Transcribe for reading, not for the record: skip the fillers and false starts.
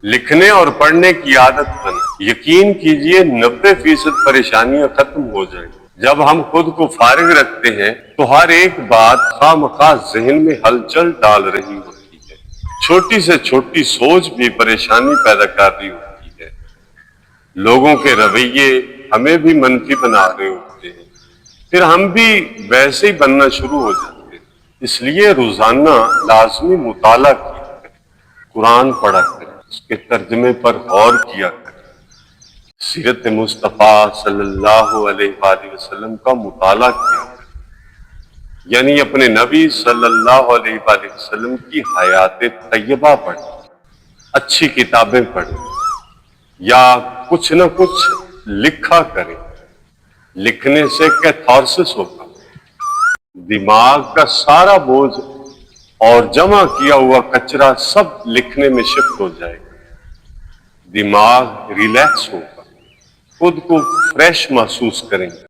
لکھنے اور پڑھنے کی عادت بنے۔ یقین کیجئے 90% پریشانیاں ختم ہو جائیں۔ جب ہم خود کو فارغ رکھتے ہیں تو ہر ایک بات خواہ مخواہ ذہن میں ہلچل ڈال رہی ہوتی ہے۔ چھوٹی سے چھوٹی سوچ بھی پریشانی پیدا کر رہی ہوتی ہے۔ لوگوں کے رویے ہمیں بھی منفی بنا رہے ہوتے ہیں، پھر ہم بھی ویسے ہی بننا شروع ہو جاتے ہیں۔ اس لیے روزانہ لازمی مطالعہ کیا کریں، قرآن پڑھا کریں، اس کے ترجمے پر غور کیا کریں، سیرت مصطفیٰ صلی اللہ علیہ وآلہ وسلم کا مطالعہ کیا کریں، یعنی اپنے نبی صلی اللہ علیہ وآلہ وسلم کی حیات طیبہ پڑھیں، اچھی کتابیں پڑھیں، یا کچھ نہ کچھ لکھا کریں۔ لکھنے سے کیتھارسس ہوگا، دماغ کا سارا بوجھ اور جمع کیا ہوا کچرا سب لکھنے میں شفٹ ہو جائے گا، دماغ ریلیکس ہوگا، خود کو فریش محسوس کریں گے۔